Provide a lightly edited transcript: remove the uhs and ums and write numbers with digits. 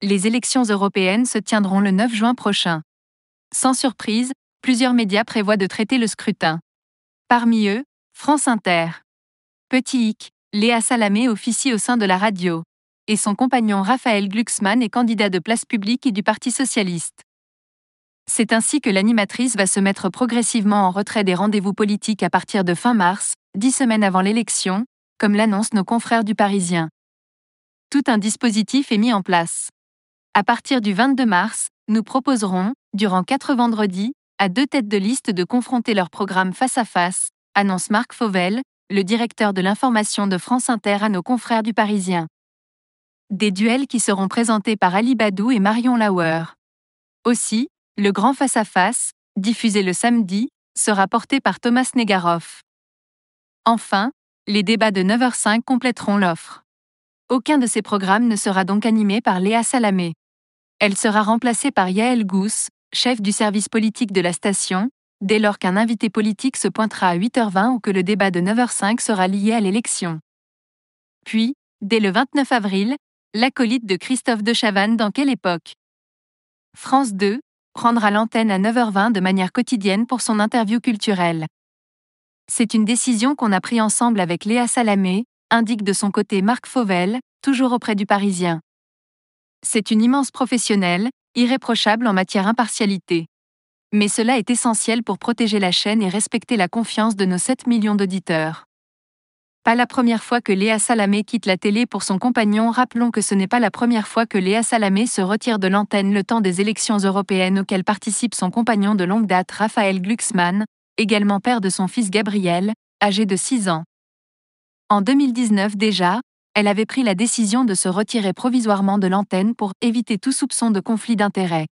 les élections européennes se tiendront le 9 juin prochain. Sans surprise, plusieurs médias prévoient de traiter le scrutin. Parmi eux, France Inter. Petit hic, Léa Salamé officie au sein de la radio. Et son compagnon Raphaël Glucksmann est candidat de Place Publique et du Parti Socialiste. C'est ainsi que l'animatrice va se mettre progressivement en retrait des rendez-vous politiques à partir de fin mars, 10 semaines avant l'élection, comme l'annoncent nos confrères du Parisien. Tout un dispositif est mis en place. À partir du 22 mars, nous proposerons, durant 4 vendredis, à 2 têtes de liste de confronter leur programme face à face, annonce Marc Fauvel, le directeur de l'information de France Inter à nos confrères du Parisien. Des duels qui seront présentés par Ali Badou et Marion Lauer. Aussi, le grand face-à-face, diffusé le samedi, sera porté par Thomas Negaroff. Enfin, les débats de 9h05 compléteront l'offre. Aucun de ces programmes ne sera donc animé par Léa Salamé. Elle sera remplacée par Yael Gous, chef du service politique de la station, dès lors qu'un invité politique se pointera à 8h20 ou que le débat de 9h05 sera lié à l'élection. Puis, dès le 29 avril, l'acolyte de Christophe de Chavannes dans Quelle époque ? France 2 prendra l'antenne à 9h20 de manière quotidienne pour son interview culturelle. C'est une décision qu'on a prise ensemble avec Léa Salamé, indique de son côté Marc Fauvel, toujours auprès du Parisien. C'est une immense professionnelle, irréprochable en matière d'impartialité. Mais cela est essentiel pour protéger la chaîne et respecter la confiance de nos 7 millions d'auditeurs. Pas la première fois que Léa Salamé quitte la télé pour son compagnon. Rappelons que ce n'est pas la première fois que Léa Salamé se retire de l'antenne le temps des élections européennes auxquelles participe son compagnon de longue date Raphaël Glucksmann, également père de son fils Gabriel, âgé de 6 ans. En 2019 déjà, elle avait pris la décision de se retirer provisoirement de l'antenne pour éviter tout soupçon de conflit d'intérêts.